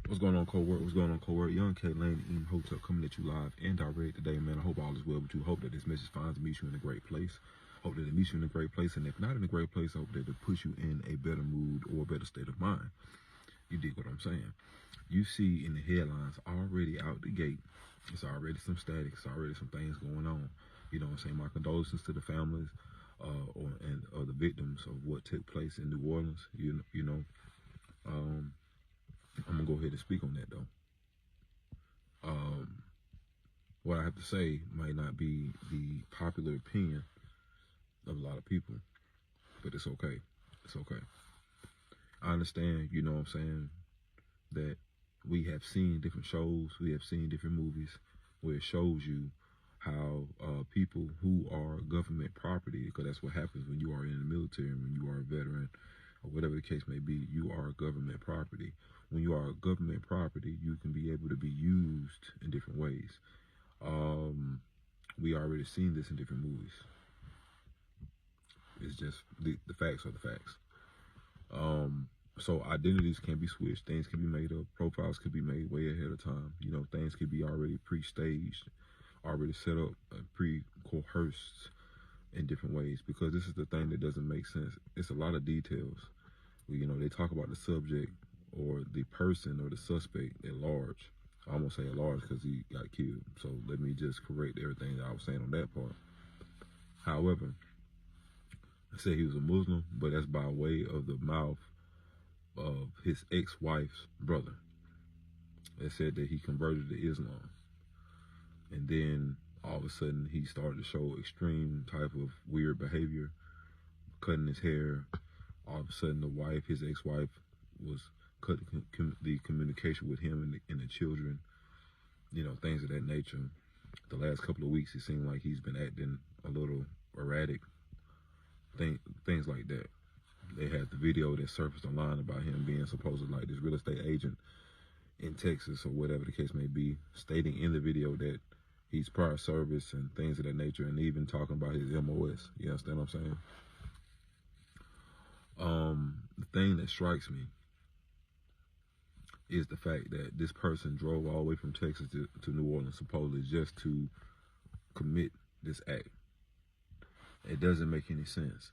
What's going on, co-work? What's going on, co-work? Young K.LaNe in Hotel coming at you live and direct today, man. I hope all is well with you. Hope that this message finds and meets you in a great place. Hope that it meets you in a great place, and if not in a great place, I hope that it puts you in a better mood or a better state of mind. You dig what I'm saying? You see in the headlines already out the gate, it's already some static, it's already some things going on. You know what I'm saying? My condolences to the families and the victims of what took place in New Orleans. I'm gonna go ahead and speak on that though. What I have to say might not be the popular opinion of a lot of people, but it's okay. It's okay. I understand, you know what I'm saying, that we have seen different shows, we have seen different movies where it shows you how people who are government property, because that's what happens when you are in the military, when you are a veteran, or whatever the case may be, you are government property. When you are government property, you can be able to be used in different ways. We already seen this in different movies. It's just the facts are the facts. So identities can be switched, things can be made up, profiles can be made way ahead of time. You know, things can be already pre-staged, already set up, pre-coerced in different ways, because this is the thing that doesn't make sense. It's a lot of details. You know, they talk about the subject or the person or the suspect at large. I almost say at large because he got killed. So let me just correct everything that I was saying on that part. However, I said he was a Muslim, but that's by way of the mouth of his ex-wife's brother. They said that he converted to Islam. And then all of a sudden he started to show extreme type of weird behavior, cutting his hair. All of a sudden the wife, his ex-wife, was cutting the communication with him and the children, you know, things of that nature. The last couple of weeks it seemed like he's been acting a little erratic, things like that. They had the video that surfaced online about him being supposedly like this real estate agent in Texas or whatever the case may be, stating in the video that he's prior service and things of that nature, and even talking about his MOS. You understand what I'm saying? The thing that strikes me is the fact that this person drove all the way from Texas to New Orleans supposedly just to commit this act. It doesn't make any sense.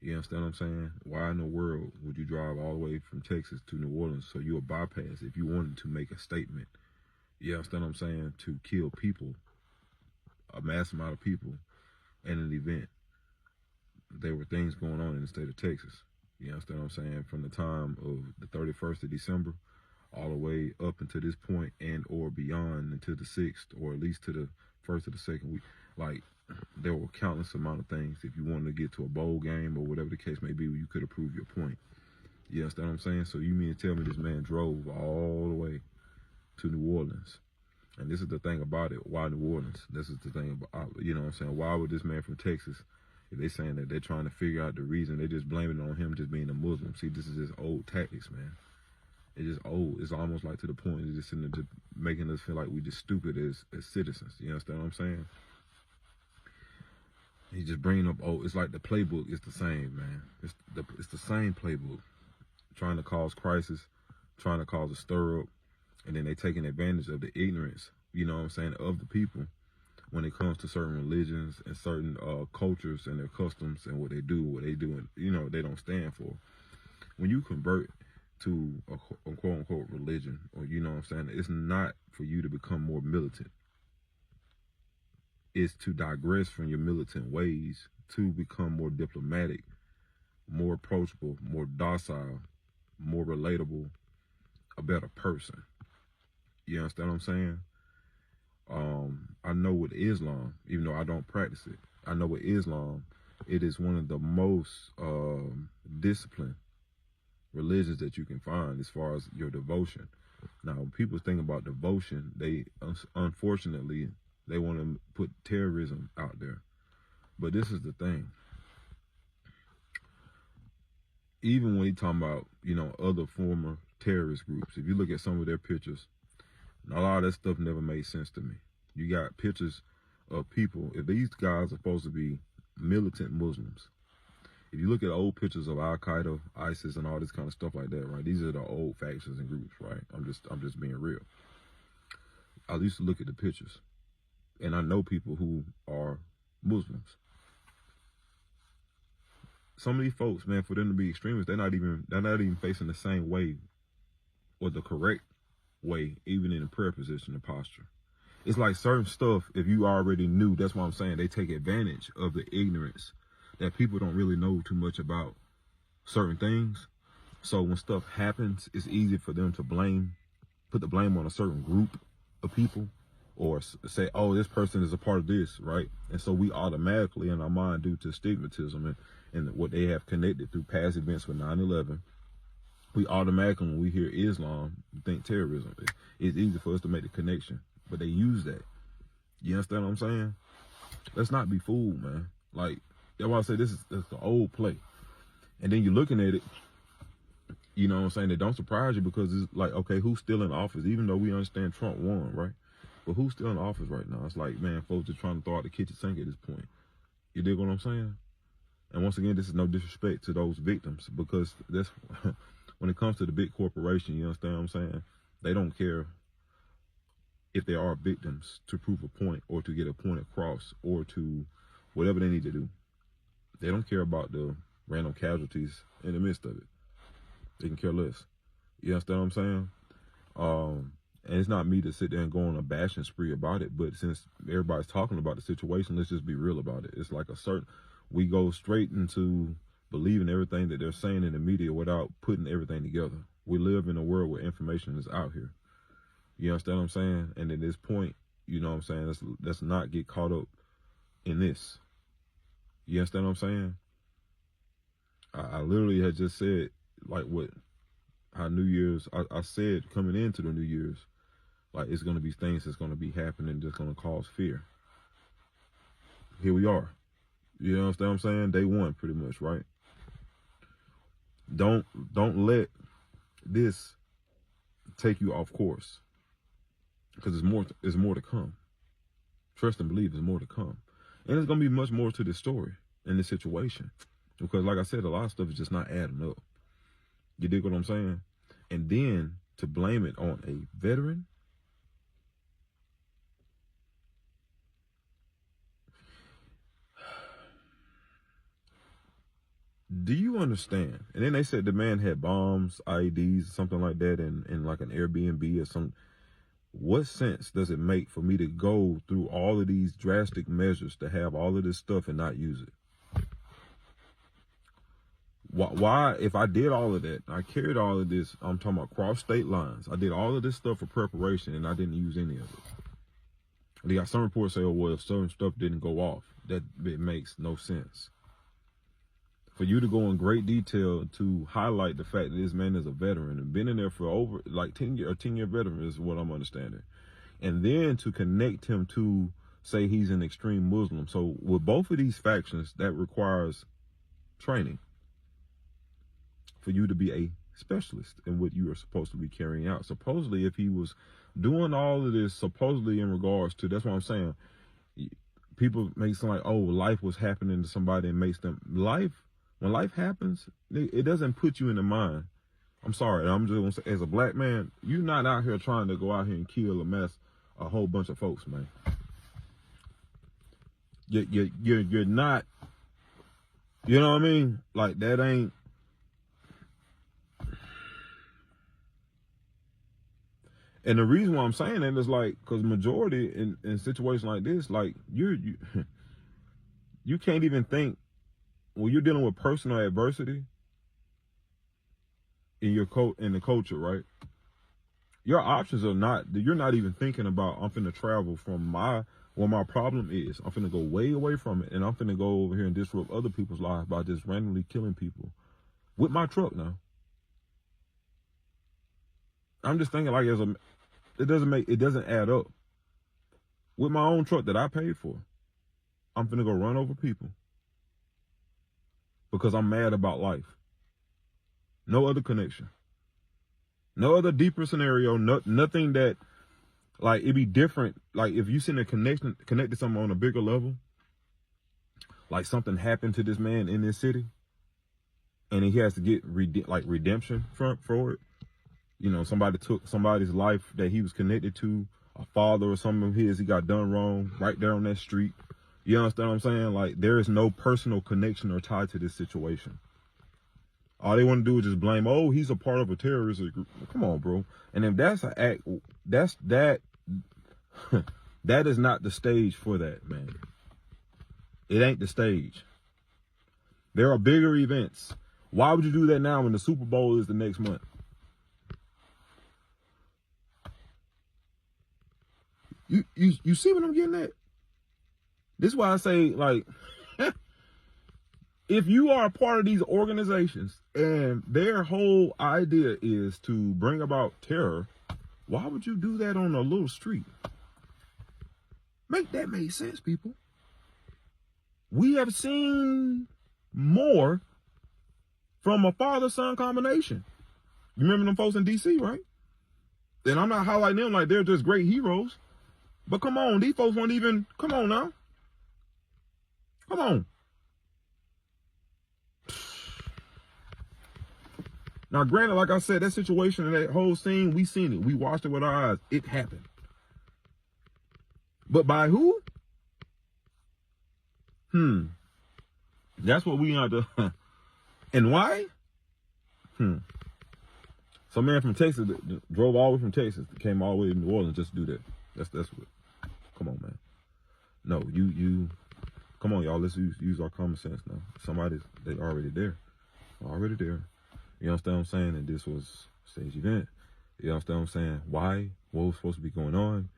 You understand what I'm saying? Why in the world would you drive all the way from Texas to New Orleans so you'll bypass if you wanted to make a statement? You understand what I'm saying? To kill people, a mass amount of people, in an event. There were things going on in the state of Texas. You understand what I'm saying? From the time of the 31st of December all the way up until this point and or beyond until the 6th, or at least to the first or the second week. Like, there were countless amount of things. If you wanted to get to a bowl game or whatever the case may be, you could have proved your point. You understand what I'm saying? So you mean to tell me this man drove all the way to New Orleans? And this is the thing about it. Why New Orleans? This is the thing about, you know what I'm saying? Why would this man from Texas, if they saying that they're trying to figure out the reason, they just blaming it on him just being a Muslim? See, this is just old tactics, man. It's just old. It's almost like to the point it's just sitting there just making us feel like we just stupid as citizens. You understand what I'm saying? He just bringing up, it's like the playbook is the same, man. It's the same playbook. Trying to cause crisis, trying to cause a stir up, and then they taking advantage of the ignorance, you know what I'm saying, of the people when it comes to certain religions and certain cultures and their customs and what they do, and, you know, they don't stand for. When you convert to a quote-unquote religion, or, you know what I'm saying, it's not for you to become more militant. It's to digress from your militant ways to become more diplomatic, more approachable, more docile, more relatable, a better person. You understand what I'm saying? I know with Islam, even though I don't practice it, I know with Islam, it is one of the most disciplined religions that you can find as far as your devotion. Now, when people think about devotion, they unfortunately, they want to put terrorism out there. But this is the thing. Even when you talking about, you know, other former terrorist groups, if you look at some of their pictures, a lot of that stuff never made sense to me. You got pictures of people, if these guys are supposed to be militant Muslims, If you look at old pictures of Al Qaeda, ISIS, and all this kind of stuff like that, right? These are the old factions and groups, right? I'm just being real. I used to look at the pictures, and I know people who are Muslims. Some of these folks, man, for them to be extremists, they're not even facing the same way or the correct way, even in the prayer position and posture. It's like certain stuff, if you already knew, that's what I'm saying, they take advantage of the ignorance that people don't really know too much about certain things. So when stuff happens, it's easy for them to put the blame on a certain group of people, or say, oh, this person is a part of this, right? And so we automatically in our mind, due to stigmatism and what they have connected through past events with 9/11, we automatically, when we hear Islam, think terrorism. It's easy for us to make the connection, but they use that. You understand what I'm saying? Let's not be fooled, man. Like, that's why I say this is the old play. And then you're looking at it, you know what I'm saying? It don't surprise you, because it's like, okay, who's still in office? Even though we understand Trump won, right? But who's still in office right now? It's like, man, folks are trying to throw out the kitchen sink at this point. You dig what I'm saying? And once again, this is no disrespect to those victims, because that's when it comes to the big corporation, you understand what I'm saying? They don't care if there are victims to prove a point or to get a point across or to whatever they need to do. They don't care about the random casualties in the midst of it. They can care less. You understand what I'm saying? And it's not me to sit there and go on a bashing spree about it, but since everybody's talking about the situation, let's just be real about it. It's like we go straight into believing everything that they're saying in the media without putting everything together. We live in a world where information is out here. You understand what I'm saying? And at this point, you know what I'm saying, let's not get caught up in this. You understand what I'm saying? I literally had just said, like, how New Year's, I said coming into the New Year's, like, it's going to be things that's going to be happening that's going to cause fear. Here we are. You understand what I'm saying? Day one, pretty much, right? Don't let this take you off course, because there's more to come. Trust and believe there's more to come. And there's going to be much more to this story and this situation, because like I said, a lot of stuff is just not adding up. You dig what I'm saying? And then to blame it on a veteran, do you understand? And then they said the man had bombs, IEDs, something like that, in like an Airbnb or some. What sense does it make for me to go through all of these drastic measures to have all of this stuff and not use it? Why, if I did all of that, I carried all of this, I'm talking about cross state lines, I did all of this stuff for preparation and I didn't use any of it. They got some reports say, oh, well, if certain stuff didn't go off, that it makes no sense. For you to go in great detail to highlight the fact that this man is a veteran and been in there for over like 10-year veteran is what I'm understanding. And then to connect him to say he's an extreme Muslim. So with both of these factions, that requires training for you to be a specialist in what you are supposed to be carrying out. Supposedly, if he was doing all of this, supposedly in regards to, that's what I'm saying, people make it sound like, oh, life was happening to somebody and makes them, when life happens, it doesn't put you in the mind. I'm sorry, I'm just gonna say, as a black man, you're not out here trying to go out here and kill or mess a whole bunch of folks, man. You're not, you know what I mean? Like, that ain't. And the reason why I'm saying that is like, because majority in situations like this, like you can't even think when you're dealing with personal adversity in the culture, right? Your options are not, you're not even thinking about, I'm finna travel from where my problem is. I'm finna go way away from it, and I'm finna go over here and disrupt other people's lives by just randomly killing people with my truck now. I'm just thinking like, it doesn't add up. With my own truck that I paid for, I'm finna go run over people because I'm mad about life. No other connection. No other deeper scenario. Nothing that, like, it'd be different. Like, if you send a connected something on a bigger level, like something happened to this man in this city, and he has to get redemption for it. You know, somebody took somebody's life that he was connected to, a father or something of his, he got done wrong right there on that street. You understand what I'm saying? Like, there is no personal connection or tie to this situation. All they want to do is just blame, oh, he's a part of a terrorist group. Come on, bro. And if that's an act, that is not the stage for that, man. It ain't the stage. There are bigger events. Why would you do that now when the Super Bowl is the next month? You see what I'm getting at? This is why I say, like, if you are a part of these organizations and their whole idea is to bring about terror, why would you do that on a little street? Make that make sense, people. We have seen more from a father-son combination. You remember them folks in D.C., right? And I'm not highlighting them like they're just great heroes. But come on, these folks weren't even, come on now. Come on. Now, granted, like I said, that situation and that whole scene, we seen it. We watched it with our eyes. It happened. But by who? That's what we have to. And why? Some man from Texas drove all the way from Texas, came all the way to New Orleans just to do that. That's what. Come on, man. No, you. Come on, y'all. Let's use our common sense now. They already there. Already there. You understand what I'm saying? And this was a stage event. You understand what I'm saying? Why? What was supposed to be going on?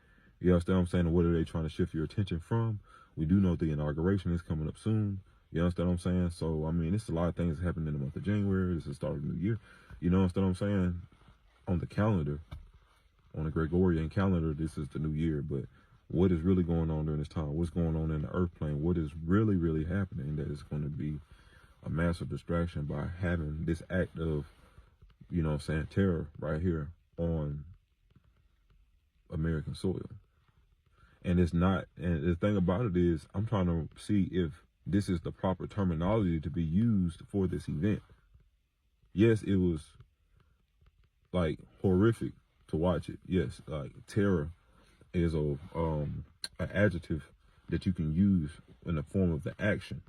You understand what I'm saying? And what are they trying to shift your attention from? We do know the inauguration is coming up soon. You understand what I'm saying? So, I mean, it's a lot of things that happened in the month of January. This is the start of the new year. You know what I'm saying? On the calendar, on the Gregorian calendar, this is the new year. But what is really going on during this time? What's going on in the earth plane? What is really, really happening that is going to be a massive distraction by having this act of, you know what I'm saying, terror right here on American soil? And it's not, and the thing about it is, I'm trying to see if this is the proper terminology to be used for this event. Yes, it was like horrific to watch it. Yes, like terror is an adjective that you can use in the form of the action.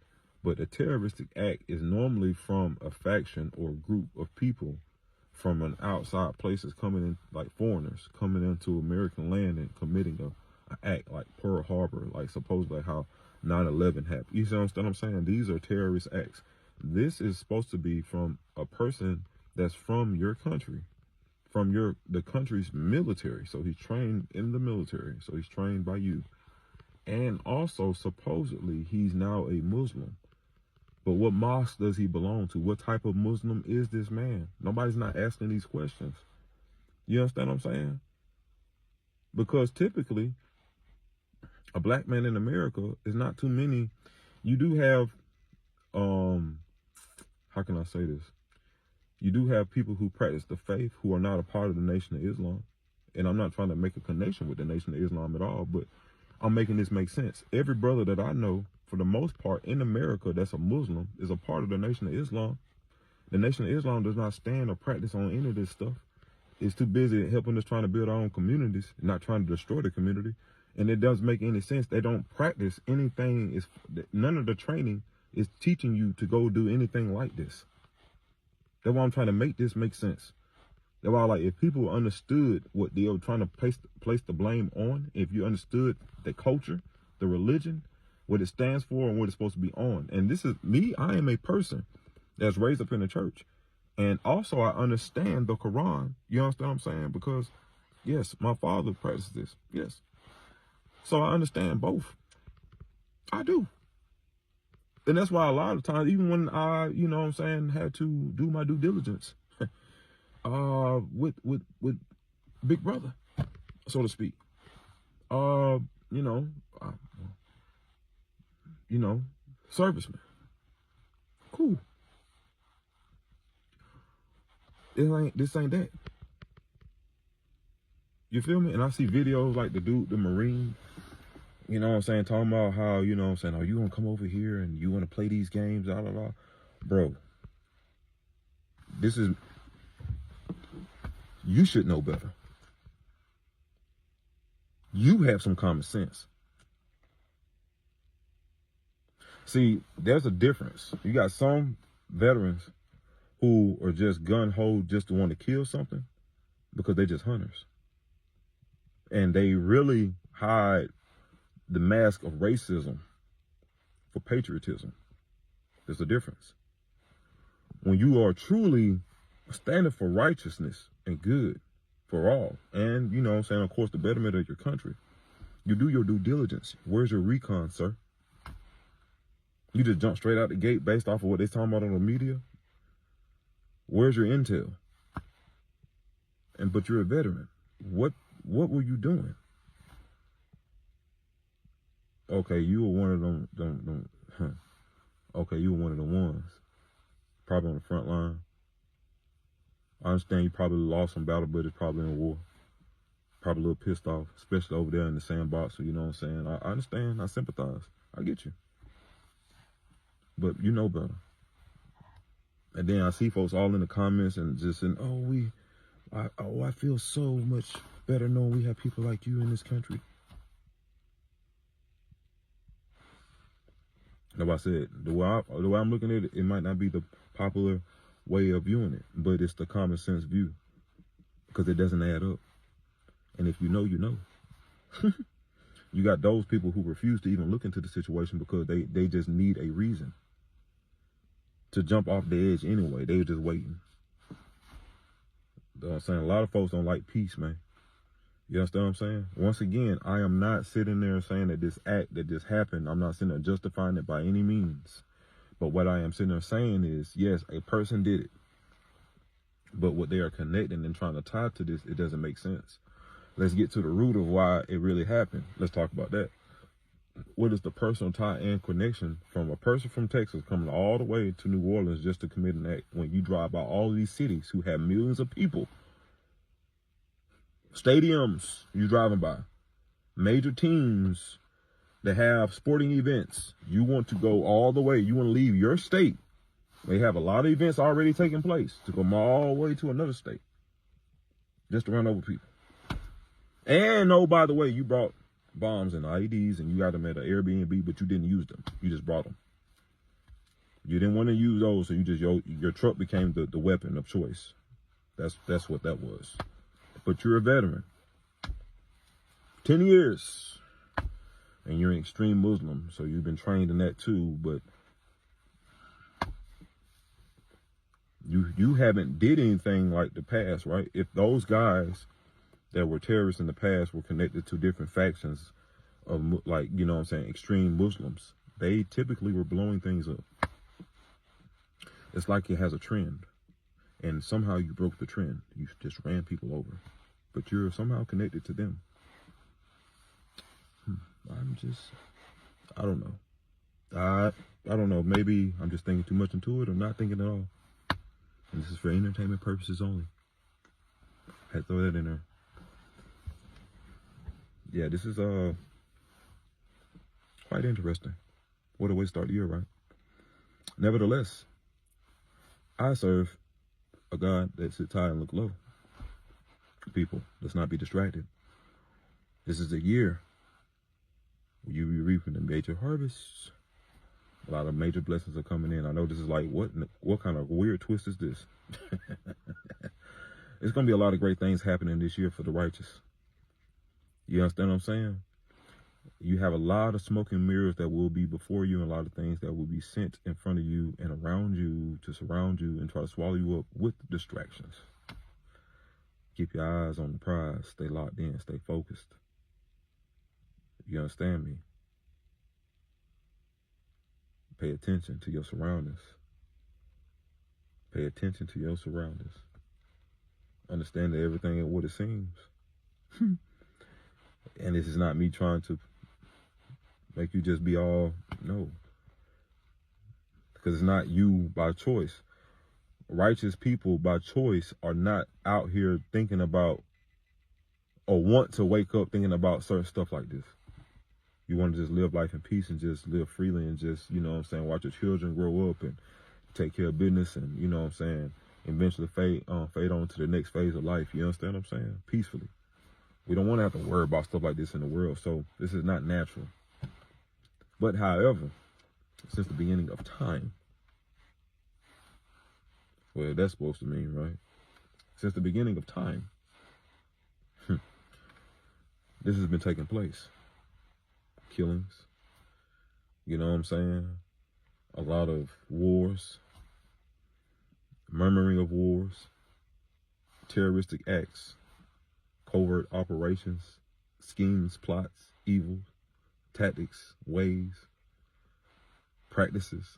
But a terroristic act is normally from a faction or group of people from an outside places coming in, like foreigners coming into American land and committing an act like Pearl Harbor, like supposedly how 9/11 happened. You see what I'm saying? These are terrorist acts. This is supposed to be from a person that's from your country, from the country's military. So he's trained in the military. So he's trained by you. And also, supposedly, he's now a Muslim. But what mosque does he belong to? What type of Muslim is this man? Nobody's not asking these questions. You understand what I'm saying? Because typically, a black man in America is not too many. You do have, how can I say this? You do have people who practice the faith who are not a part of the Nation of Islam. And I'm not trying to make a connection with the Nation of Islam at all, but I'm making this make sense. Every brother that I know, for the most part, in America that's a Muslim is a part of the Nation of Islam. The Nation of Islam does not stand or practice on any of this stuff. It's too busy helping us trying to build our own communities, not trying to destroy the community. And it doesn't make any sense. They don't practice anything. None of the training is teaching you to go do anything like this. That's why I'm trying to make this make sense. That's why, like, if people understood what they were trying to place the blame on, if you understood the culture, the religion, what it stands for and what it's supposed to be on. And this is me, I am a person that's raised up in the church. And also I understand the Quran. You understand what I'm saying? Because, yes, my father practiced this. Yes. So I understand both. I do. And that's why a lot of times, even when I, you know what I'm saying, had to do my due diligence with Big Brother, so to speak. Serviceman. Cool. This ain't that. You feel me? And I see videos like the Marine, you know what I'm saying, talking about how, you know what I'm saying, oh, you want to come over here and you want to play these games, blah, blah, blah. Bro, you should know better. You have some common sense. See, there's a difference. You got some veterans who are just gun-ho just to want to kill something because they're just hunters. And they really hide the mask of racism for patriotism. There's a difference. When you are truly standing for righteousness and good for all, and, you know what I'm saying, of course, the betterment of your country, you do your due diligence. Where's your recon, sir? You just jump straight out the gate based off of what they're talking about on the media? Where's your intel? But you're a veteran. What were you doing? Okay, you were one of them okay, you were one of the ones. Probably on the front line. I understand you probably lost some battle buddies probably in war. Probably a little pissed off, especially over there in the sandbox, so you know what I'm saying? I understand, I sympathize, I get you. But you know better. And then I see folks all in the comments and just saying, I feel so much better knowing we have people like you in this country. Like I said, the way I'm looking at it, it might not be the popular way of viewing it, but it's the common sense view because it doesn't add up. And if you know, you know. You got those people who refuse to even look into the situation because they just need a reason to jump off the edge anyway. They're just waiting. You know what I'm saying? A lot of folks don't like peace, man. You understand what I'm saying? Once again, I am not sitting there saying that this act that just happened, I'm not sitting there justifying it by any means. But what I am sitting there saying is, yes, a person did it. But what they are connecting and trying to tie to this, it doesn't make sense. Let's get to the root of why it really happened. Let's talk about that. What is the personal tie and connection from a person from Texas coming all the way to New Orleans just to commit an act when you drive by all of these cities who have millions of people? Stadiums you're driving by, major teams that have sporting events. You want to go all the way. You want to leave your state. They have a lot of events already taking place to come all the way to another state just to run over people. And oh, by the way, you brought bombs and IEDs and you got them at an Airbnb, but you didn't use them. You just brought them. You didn't want to use those, so you just your truck became the weapon of choice. That's what that was. But you're a veteran. 10 years. And you're an extreme Muslim, so you've been trained in that too, but you haven't did anything like the past, right? If those guys that were terrorists in the past were connected to different factions of, like, you know what I'm saying, extreme Muslims, they typically were blowing things up. It's like it has a trend. And somehow you broke the trend. You just ran people over. But you're somehow connected to them. I don't know. I don't know. Maybe I'm just thinking too much into it or not thinking at all. And this is for entertainment purposes only. I had to throw that in there. Yeah, this is quite interesting. What a way to start the year, right? Nevertheless, I serve a God that sits high and look low. People, let's not be distracted. This is a year where you be reaping the major harvests. A lot of major blessings are coming in. I know this is like, what kind of weird twist is this? It's going to be a lot of great things happening this year for the righteous. You understand what I'm saying? You have a lot of smoke and mirrors that will be before you and a lot of things that will be sent in front of you and around you to surround you and try to swallow you up with distractions. Keep your eyes on the prize. Stay locked in. Stay focused. You understand me? Pay attention to your surroundings. Pay attention to your surroundings. Understand that everything ain't what it seems. And this is not me trying to make you just be all, no. Because it's not you by choice. Righteous people by choice are not out here thinking about or want to wake up thinking about certain stuff like this. You want to just live life in peace and just live freely and just, you know what I'm saying, watch your children grow up and take care of business and, you know what I'm saying, eventually fade on to the next phase of life. You understand what I'm saying? Peacefully. We don't want to have to worry about stuff like this in the world. So this is not natural. But however, since the beginning of time, well, that's supposed to mean, right? Since the beginning of time, this has been taking place. Killings, you know what I'm saying? A lot of wars, murmuring of wars, terroristic acts, covert operations, schemes, plots, evil, tactics, ways, practices.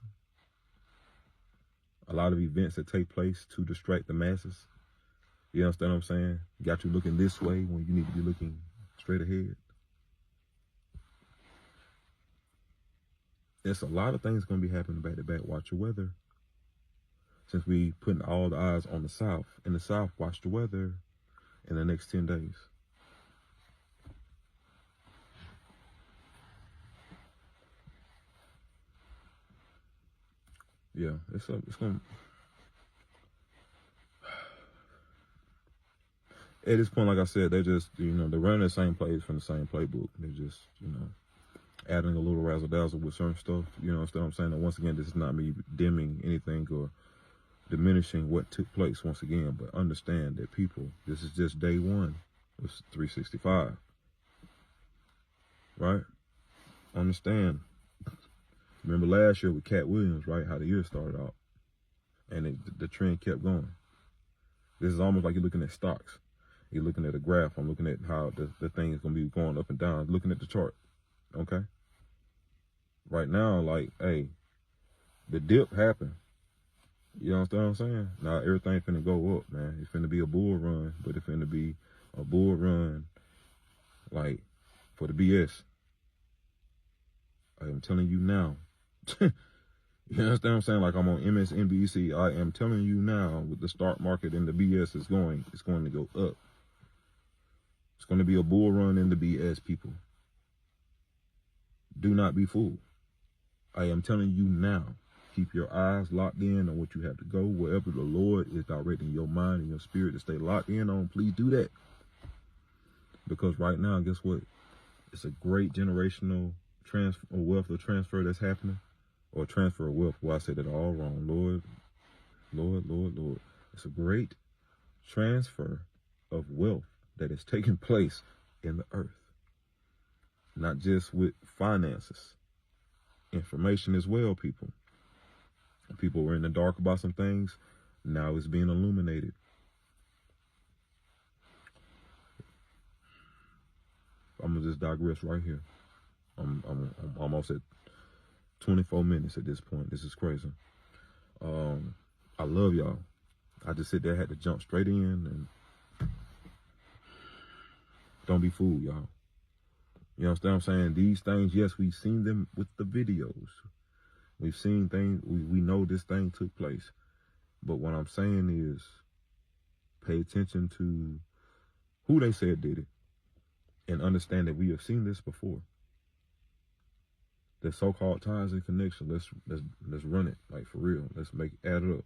A lot of events that take place to distract the masses. You understand what I'm saying? Got you looking this way when you need to be looking straight ahead. There's a lot of things going to be happening back to back. Watch your weather. Since we putting all the eyes on the South. In the South, watch the weather in the next 10 days. Yeah, it's going to... At this point, like I said, they're just, they're running the same plays from the same playbook. They're just, adding a little razzle-dazzle with certain stuff. You know what I'm saying? And once again, this is not me dimming anything or diminishing what took place once again, but understand that people, this is just day one. It's 365. Right? Understand. Remember last year with Cat Williams, right? How the year started out. And the trend kept going. This is almost like you're looking at stocks. You're looking at a graph. I'm looking at how the thing is going to be going up and down. Looking at the chart. Okay? Right now, like, hey, the dip happened. You understand what I'm saying? Now everything finna go up, man. It's finna be a bull run, but it's finna be a bull run, like, for the BS. I am telling you now. You understand what I'm saying? Like I'm on MSNBC. I am telling you now, with the stock market and the BS it's going to go up. It's going to be a bull run in the BS, people. Do not be fooled. I am telling you now. Keep your eyes locked in on what you have to go. Wherever the Lord is directing your mind and your spirit to stay locked in on, please do that. Because right now, guess what? It's a great generational transfer, or wealth or transfer that's happening. Or transfer of wealth. Well, I said that all wrong. Lord, Lord, Lord, Lord. It's a great transfer of wealth that is taking place in the earth. Not just with finances. Information as well, people. People were in the dark about some things. Now it's being illuminated. I'm going to just digress right here. I'm almost at 24 minutes at this point. This is crazy. I love y'all. I just said that I had to jump straight in and don't be fooled, y'all. You understand what I'm saying? These things, yes, we've seen them with the videos. We've seen things, we know this thing took place. But what I'm saying is, pay attention to who they said did it. And understand that we have seen this before. The so-called ties and connection, let's run it, like for real. Let's make it add up.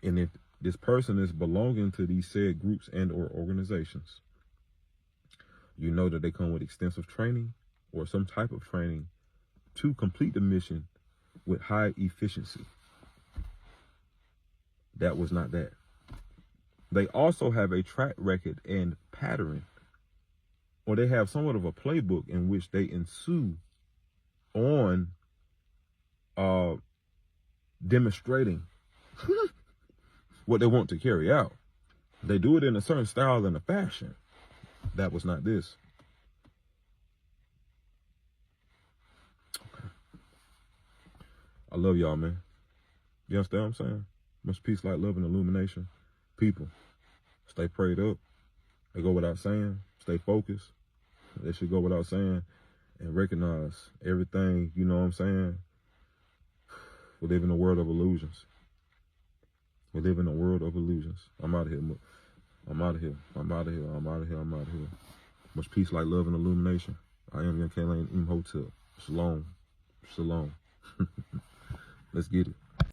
And if this person is belonging to these said groups and or organizations, you know that they come with extensive training or some type of training to complete the mission with high efficiency. That was not that. They also have a track record and pattern, or they have somewhat of a playbook in which they ensue on demonstrating what they want to carry out. They do it in a certain style and a fashion. That was not this. Okay. I love y'all, man. You understand what I'm saying? Much peace, light, love, and illumination. People, stay prayed up. They go without saying. Stay focused. They should go without saying. And recognize everything, you know what I'm saying? We live in a world of illusions. We live in a world of illusions. I'm out of here. I'm out of here. I'm out of here. I'm out of here. I'm out of here. Much peace, light, love, and illumination. I am young K.LaNe Imhotep. Shalom. Shalom. Let's get it.